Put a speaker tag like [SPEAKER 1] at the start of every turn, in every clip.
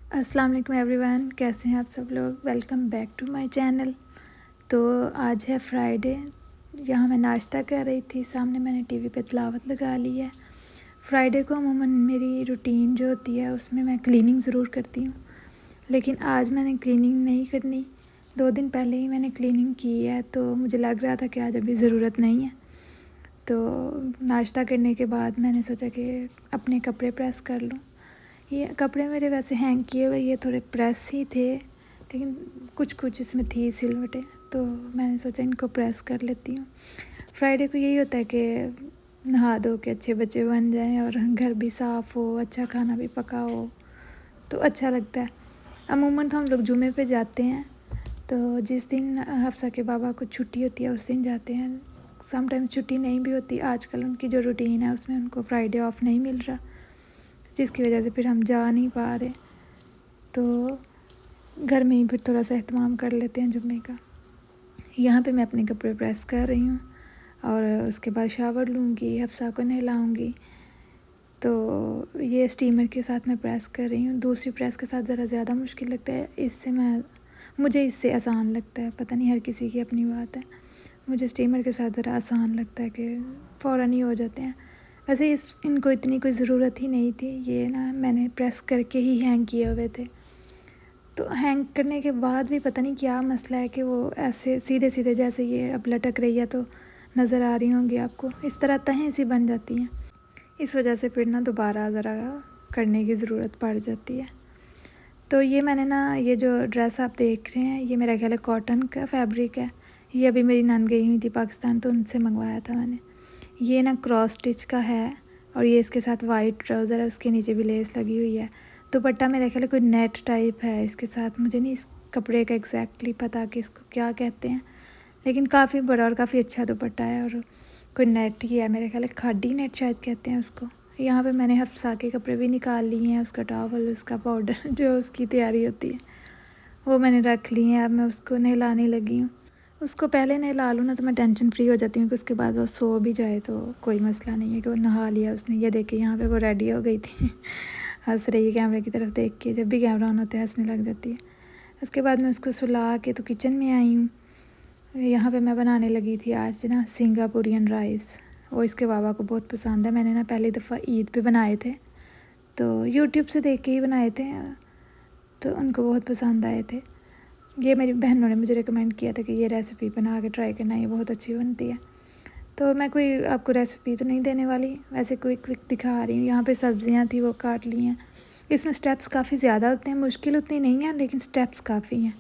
[SPEAKER 1] अस्सलाम वालेकुम एवरीवन, कैसे हैं आप सब लोग। Welcome back to my channel. तो आज है फ्राइडे। यहाँ मैं नाश्ता कर रही थी, सामने मैंने टीवी पे तिलावत लगा ली है। फ्राइडे को अमूमन मेरी रूटीन जो होती है उसमें मैं क्लीनिंग ज़रूर करती हूँ, लेकिन आज मैंने क्लीनिंग नहीं करनी। 2 दिन पहले ही मैंने क्लीनिंग की है, तो मुझे लग रहा था कि आज अभी ज़रूरत नहीं है। तो नाश्ता करने के बाद मैंने सोचा कि अपने कपड़े प्रेस कर लूँ। ये कपड़े मेरे वैसे हैंग किए हुए, ये थोड़े प्रेस ही थे, लेकिन कुछ कुछ इसमें थी सिलवटें, तो मैंने सोचा इनको प्रेस कर लेती हूँ। फ्राइडे को यही होता है कि नहा धो के अच्छे बच्चे बन जाएं और घर भी साफ़ हो, अच्छा खाना भी पका हो, तो अच्छा लगता है। अमूमन तो हम लोग जुमे पे जाते हैं, तो जिस दिन हफ्सा के बाबा को छुट्टी होती है उस दिन जाते हैं। समटाइम्स छुट्टी नहीं भी होती। आजकल उनकी जो रूटीन है उसमें उनको फ्राइडे ऑफ नहीं मिल रहा, जिसकी वजह से फिर हम जा नहीं पा रहे, तो घर में ही फिर थोड़ा सा एहतमाम कर लेते हैं जुम्मे का। यहाँ पे मैं अपने कपड़े प्रेस कर रही हूँ और उसके बाद शावर लूँगी, हफ्सा को नहलाऊँगी। तो ये स्टीमर के साथ मैं प्रेस कर रही हूँ। दूसरी प्रेस के साथ ज़रा ज़्यादा मुश्किल लगता है, मुझे इससे आसान लगता है। पता नहीं, हर किसी की अपनी बात है। मुझे स्टीमर के साथ ज़रा आसान लगता है कि फ़ौरन ही हो जाते हैं। वैसे इनको इतनी कोई ज़रूरत ही नहीं थी, ये ना मैंने प्रेस करके ही हैंग किए हुए थे। तो हैंग करने के बाद भी पता नहीं क्या मसला है कि वो ऐसे सीधे सीधे, जैसे ये अब लटक रही है तो नज़र आ रही होंगी आपको, इस तरह तहें सी बन जाती हैं। इस वजह से फिर ना दोबारा ज़रा करने की ज़रूरत पड़ जाती है। तो ये मैंने ना, ये जो ड्रेस आप देख रहे हैं, ये मेरा ख्याल है कॉटन का फैब्रिक है। ये अभी मेरी नंद गई हुई थी पाकिस्तान, तो उनसे मंगवाया था मैंने। ये ना क्रॉस स्टिच का है और ये इसके साथ वाइट ट्राउज़र है, उसके नीचे भी लेस लगी हुई है। दुपट्टा मेरा ख्याल है कोई नेट टाइप है इसके साथ। मुझे नहीं इस कपड़े का एग्जैक्टली पता कि इसको क्या कहते हैं, लेकिन काफ़ी बड़ा और काफ़ी अच्छा दुपट्टा है और कोई नेट ही है, मेरे ख्याल है खादी नेट शायद कहते हैं उसको। यहाँ पे मैंने हफ्सा के कपड़े भी निकाल लिए हैं, उसका टॉवल, उसका पाउडर जो उसकी तैयारी होती है वो मैंने रख ली है। अब मैं उसको नहलाने लगी हूँ। उसको पहले नहला लूँ ना तो मैं टेंशन फ्री हो जाती हूँ कि उसके बाद वो सो भी जाए तो कोई मसला नहीं है कि वो नहा लिया उसने। ये देखे यहाँ पे वो रेडी हो गई थी हंस रही है कैमरे की तरफ देख के। जब भी कैमरा ऑन होता है हंसने लग जाती है। उसके बाद मैं उसको सुला के तो किचन में आई हूँ। यहाँ पे मैं बनाने लगी थी आज ना सिंगापुरियन राइस। वो इसके बाबा को बहुत पसंद है। मैंने ना पहली दफ़ा ईद पे बनाए थे, तो यूट्यूब से देख के ही बनाए थे, तो उनको बहुत पसंद आए थे। ये मेरी बहनों ने मुझे रिकमेंड किया था कि ये रेसिपी बना के ट्राई करना, ये बहुत अच्छी बनती है। तो मैं कोई आपको रेसिपी तो नहीं देने वाली, वैसे क्विक दिखा रही हूँ। यहाँ पे सब्जियाँ थी वो काट ली हैं। इसमें स्टेप्स काफ़ी ज़्यादा होते हैं, मुश्किल उतनी नहीं है लेकिन स्टेप्स काफ़ी हैं।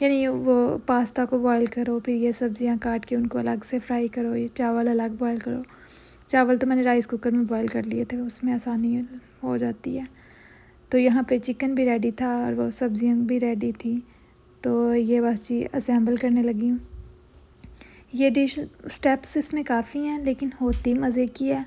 [SPEAKER 1] यानी वो पास्ता को बॉईल करो, फिर ये सब्जियाँ काट के उनको अलग से फ्राई करो, ये चावल अलग बॉईल करो। चावल तो मैंने राइस कुकर में बॉईल कर लिए थे, उसमें आसानी हो जाती है। तो यहाँ पे चिकन भी रेडी था और वो सब्जियाँ भी रेडी थी, तो ये बस जी असेंबल करने लगी हूँ। ये डिश स्टेप्स इसमें काफ़ी हैं लेकिन होती मज़े की है।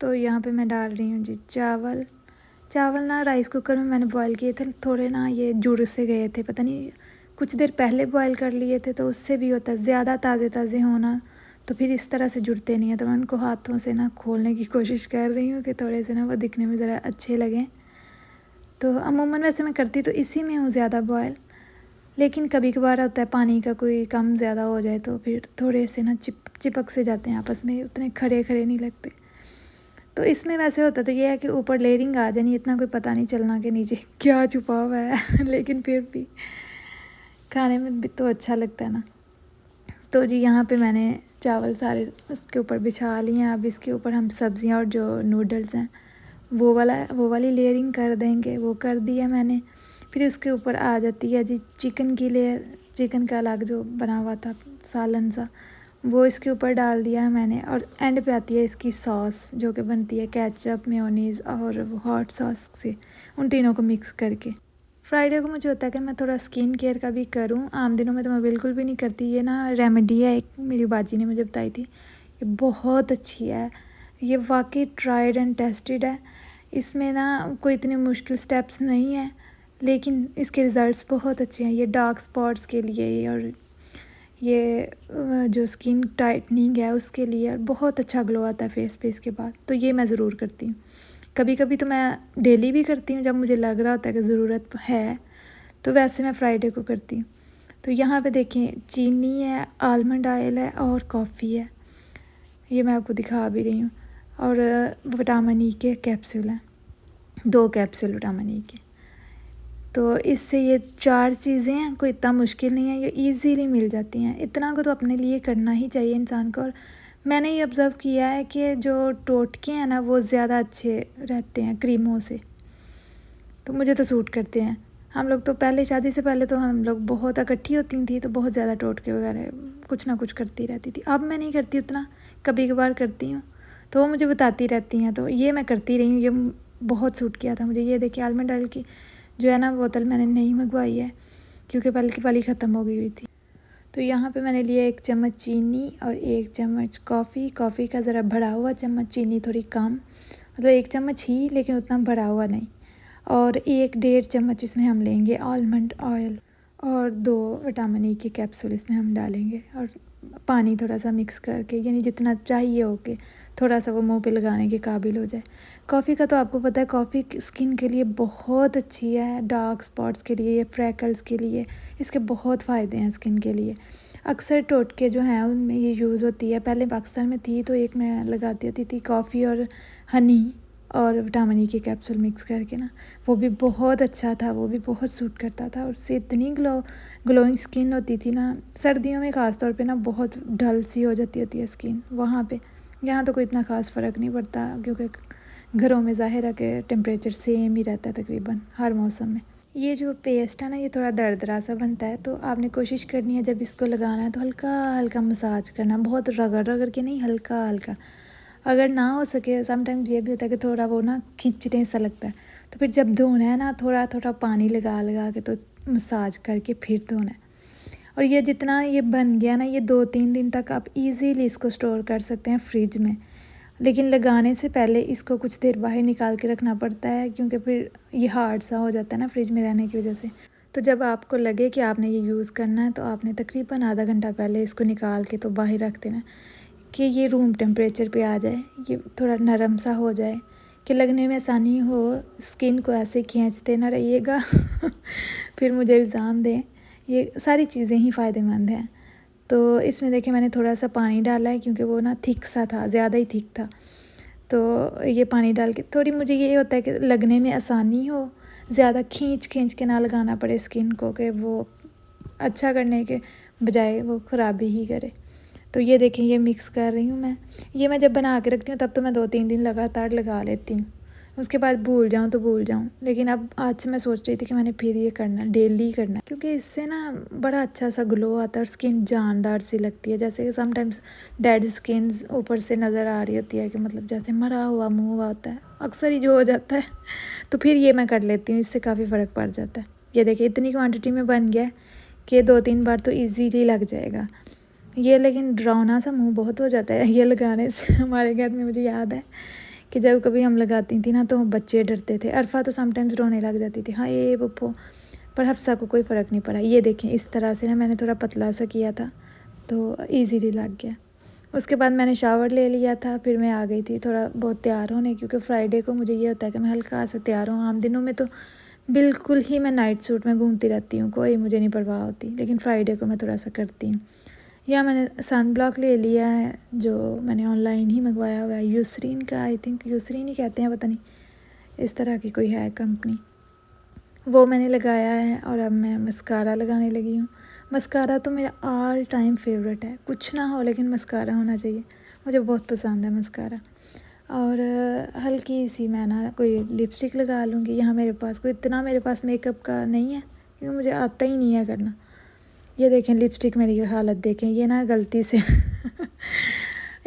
[SPEAKER 1] तो यहाँ पे मैं डाल रही हूँ जी चावल ना राइस कुकर में मैंने बॉईल किए थे, थोड़े ना ये जुड़ से गए थे, पता नहीं कुछ देर पहले बॉईल कर लिए थे, तो उससे भी होता है ज़्यादा ताज़े ताज़े होना, तो फिर इस तरह से जुड़ते नहीं है। तो मैं उनको हाथों से ना खोलने की कोशिश कर रही हूँ कि थोड़े से ना वो दिखने में ज़रा अच्छे लगें। तो अमूमन वैसे मैं करती तो इसी में हूँ ज़्यादा बॉयल, लेकिन कभी कभार होता है पानी का कोई कम ज़्यादा हो जाए तो फिर थोड़े से ना चिपक से जाते हैं आपस में, उतने खड़े खड़े नहीं लगते। तो इसमें वैसे होता तो ये है कि ऊपर लेयरिंग आ जानी, इतना कोई पता नहीं चलना कि नीचे क्या छुपा हुआ है लेकिन फिर भी खाने में भी तो अच्छा लगता है ना। तो जी यहाँ पे मैंने चावल सारे उसके ऊपर बिछा लिए हैं। अब इसके ऊपर हम सब्ज़ियाँ और जो नूडल्स हैं वो वाली लेयरिंग कर देंगे। वो कर दिया मैंने। फिर उसके ऊपर आ जाती है जी चिकन की लेयर, चिकन का अलग जो बना हुआ था सालन सा, वो इसके ऊपर डाल दिया है मैंने। और एंड पे आती है इसकी सॉस जो कि बनती है केचप, मेयोनीज़ और हॉट सॉस से, उन तीनों को मिक्स करके। फ्राइडे को मुझे होता है कि मैं थोड़ा स्किन केयर का भी करूं। आम दिनों में तो मैं बिल्कुल भी नहीं करती। ये ना रेमेडी है, एक मेरी बाजी ने मुझे बताई थी, ये बहुत अच्छी है। ये वाकई ट्राइड एंड टेस्टेड है। इसमें ना कोई इतने मुश्किल स्टेप्स नहीं है, लेकिन इसके रिज़ल्ट्स बहुत अच्छे हैं। ये डार्क स्पॉट्स के लिए और ये जो स्किन टाइटनिंग है उसके लिए, और बहुत अच्छा ग्लो आता है फेस पे इसके बाद। तो ये मैं ज़रूर करती हूँ। कभी कभी तो मैं डेली भी करती हूँ जब मुझे लग रहा होता है कि ज़रूरत है, तो वैसे मैं फ्राइडे को करती हूँ। तो यहाँ पे देखिए चीनी है, आलमंड ऑयल है और कॉफ़ी है, ये मैं आपको दिखा भी रही हूँ। और विटामिन ई के कैप्सूल हैं, 2 कैप्सूल विटामिन ई के। तो इससे ये 4 चीज़ें हैं, कोई इतना मुश्किल नहीं है, ये इजीली मिल जाती हैं। इतना को तो अपने लिए करना ही चाहिए इंसान को। और मैंने ये ऑब्ज़र्व किया है कि जो टोटके हैं ना वो ज़्यादा अच्छे रहते हैं क्रीमों से, तो मुझे तो सूट करते हैं। हम लोग तो पहले शादी से पहले तो हम लोग बहुत इकट्ठी होती थी, तो बहुत ज़्यादा टोटके वगैरह कुछ ना कुछ करती रहती थी। अब मैं नहीं करती उतना, कभी कभार करती हूँ, तो वो मुझे बताती रहती हैं, तो ये मैं करती रही हूँ। ये बहुत सूट किया था मुझे। ये देखिए आलमंड ऑयल की जो है ना बोतल मैंने नहीं मंगवाई है, क्योंकि पहले की वाली ख़त्म हो गई हुई थी। तो यहाँ पे मैंने लिया 1 चम्मच चीनी और 1 चम्मच कॉफ़ी का ज़रा बढ़ा हुआ चम्मच, चीनी थोड़ी कम, मतलब 1 चम्मच ही, लेकिन उतना बढ़ा हुआ नहीं। और 1-1.5 चम्मच इसमें हम लेंगे आलमंड ऑयल, और 2 विटामिन ई के कैप्सूल इसमें हम डालेंगे, और पानी थोड़ा सा मिक्स करके, यानी जितना चाहिए हो के थोड़ा सा वो मुंह पे लगाने के काबिल हो जाए। कॉफ़ी का तो आपको पता है, कॉफ़ी स्किन के लिए बहुत अच्छी है, डार्क स्पॉट्स के लिए, फ्रैकल्स के लिए इसके बहुत फ़ायदे हैं स्किन के लिए। अक्सर टोटके जो हैं उनमें ये यूज़ होती है। पहले पाकिस्तान में थी तो एक मैं लगाती होती थी कॉफ़ी और हनी और विटामिन ई के कैप्सूल मिक्स करके ना, वो भी बहुत अच्छा था, वो भी बहुत सूट करता था। और उससे इतनी ग्लोइंग स्किन होती थी ना, सर्दियों में ख़ास तौर पे ना बहुत डल सी हो जाती होती है स्किन वहाँ पे। यहाँ तो कोई इतना ख़ास फ़र्क नहीं पड़ता, क्योंकि घरों में ज़ाहिर है कि टेम्परेचर सेम ही रहता है तकरीबन हर मौसम में। ये जो पेस्ट है ना ये थोड़ा दरदरा सा बनता है, तो आपने कोशिश करनी है जब इसको लगाना है तो हल्का हल्का मसाज करना, बहुत रगड़ रगड़ के नहीं, हल्का हल्का। अगर ना हो सके, समटाइम्स ये भी होता है कि थोड़ा वो ना खींचने सा लगता है, तो फिर जब धोना है ना थोड़ा थोड़ा पानी लगा लगा के तो मसाज करके फिर धोना है। और ये जितना ये बन गया ना, ये 2-3 दिन तक आप इजीली इसको स्टोर कर सकते हैं फ्रिज में। लेकिन लगाने से पहले इसको कुछ देर बाहर निकाल के रखना पड़ता है, क्योंकि फिर ये हार्ड सा हो जाता है ना फ्रिज में रहने की वजह से। तो जब आपको लगे कि आपने ये यूज़ करना है, तो आपने तकरीबन आधा घंटा पहले इसको निकाल के तो बाहर रख देना, कि ये रूम टेम्परेचर पे आ जाए, ये थोड़ा नरम सा हो जाए, कि लगने में आसानी हो, स्किन को ऐसे खींचते ना रहिएगा फिर मुझे इल्ज़ाम दें। ये सारी चीज़ें ही फ़ायदेमंद हैं। तो इसमें देखिए मैंने थोड़ा सा पानी डाला है, क्योंकि वो ना थिक सा था, ज़्यादा ही थिक था। तो ये पानी डाल के थोड़ी, मुझे ये होता है कि लगने में आसानी हो, ज़्यादा खींच खींच के ना लगाना पड़े स्किन को, कि वो अच्छा करने के बजाय वो ख़राबी ही करे। तो ये देखें ये मिक्स कर रही हूँ मैं। ये मैं जब बना के रखती हूँ तब तो मैं 2-3 दिन लगातार लगा लेती हूँ, उसके बाद भूल जाऊँ तो भूल जाऊँ। लेकिन अब आज से मैं सोच रही थी कि मैंने फिर ये करना, डेली करना, क्योंकि इससे ना बड़ा अच्छा सा ग्लो आता है और स्किन जानदार सी लगती है। जैसे कि समटाइम्स डेड स्किन ऊपर से नज़र आ रही होती है, कि मतलब जैसे मरा हुआ मुँह हुआ होता है, अक्सर ही जो हो जाता है। तो फिर ये मैं कर लेती हूँ, इससे काफ़ी फ़र्क पड़ जाता है। ये देखिए इतनी क्वान्टिटी में बन गया कि 2-3 बार तो ईज़िली लग जाएगा ये। लेकिन डरावना सा मुँह बहुत हो जाता है ये लगाने से। हमारे घर में मुझे याद है कि जब कभी हम लगाती थी ना तो बच्चे डरते थे। अरफा तो समटाइम्स रोने लग जाती थी, हाँ ये पप्पो, पर हफ्सा को कोई फ़र्क नहीं पड़ा। ये देखें इस तरह से ना मैंने थोड़ा पतला सा किया था तो ईज़िली लग गया। उसके बाद मैंने शावर ले लिया था, फिर मैं आ गई थी थोड़ा बहुत तैयार होने, क्योंकि फ्राइडे को मुझे ये होता है कि मैं हल्का सा तैयार हूँ। आम दिनों में तो बिल्कुल ही मैं नाइट सूट में घूमती रहती हूँ, कोई मुझे नहीं परवाह होती, लेकिन फ्राइडे को मैं थोड़ा सा करती हूँ। या मैंने सन ब्लॉक ले लिया है, जो मैंने ऑनलाइन ही मंगवाया हुआ है, यूसरीन का, आई थिंक यूसरीन ही कहते हैं, पता नहीं, इस तरह की कोई है कंपनी, वो मैंने लगाया है। और अब मैं मस्कारा लगाने लगी हूँ। मस्कारा तो मेरा ऑल टाइम फेवरेट है, कुछ ना हो लेकिन मस्कारा होना चाहिए, मुझे बहुत पसंद है मस्कारा। और हल्की सी मैं ना कोई लिपस्टिक लगा लूँगी। यहाँ मेरे पास कोई इतना मेरे पास मेकअप का नहीं है, क्योंकि मुझे आता ही नहीं है करना। ये देखें लिपस्टिक मेरी हालत देखें, ये ना गलती से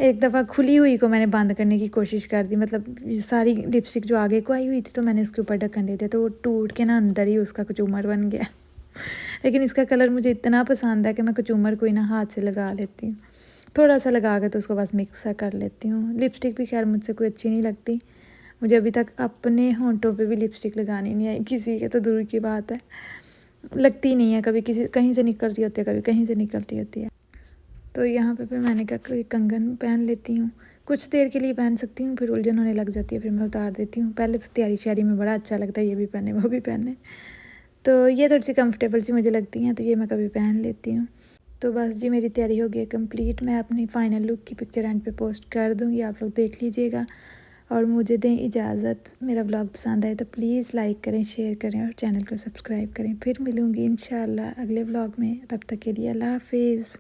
[SPEAKER 1] एक दफ़ा खुली हुई को मैंने बंद करने की कोशिश कर दी, मतलब सारी लिपस्टिक जो आगे को आई हुई थी तो मैंने उसके ऊपर ढक्कन दे दिया, तो वो टूट के ना अंदर ही उसका कचूमर बन गया। लेकिन इसका कलर मुझे इतना पसंद है कि मैं कचूमर को ही ना हाथ से लगा लेती हूँ, थोड़ा सा लगा के तो उसको बस मिक्स कर लेती हूँ। लिपस्टिक भी खैर मुझसे कोई अच्छी नहीं लगती, मुझे अभी तक अपने होंठों पे भी लिपस्टिक लगानी नहीं आई, किसी के तो दूर की बात है, लगती नहीं है, कभी किसी कहीं से निकल रही होती है, कभी कहीं से निकल रही होती है। तो यहाँ पे फिर मैंने कहा कि कंगन पहन लेती हूँ। कुछ देर के लिए पहन सकती हूँ, फिर उलझन होने लग जाती है, फिर मैं उतार देती हूँ। पहले तो तैयारी श्यारी में बड़ा अच्छा लगता है, ये भी पहने वो भी पहने, तो ये थोड़ी सी कंफर्टेबल सी मुझे लगती हैं, तो ये मैं कभी पहन लेती हूँ। तो बस जी मेरी तैयारी हो गई है कंप्लीट। मैं अपनी फ़ाइनल लुक की पिक्चर एंड पे पोस्ट कर दूँगी, आप लोग देख लीजिएगा और मुझे दें इजाज़त। मेरा ब्लॉग पसंद आए तो प्लीज़ लाइक करें, शेयर करें और चैनल को सब्सक्राइब करें। फिर मिलूँगी इंशाल्लाह अगले ब्लॉग में, तब तक के लिए अल्लाह हाफिज़।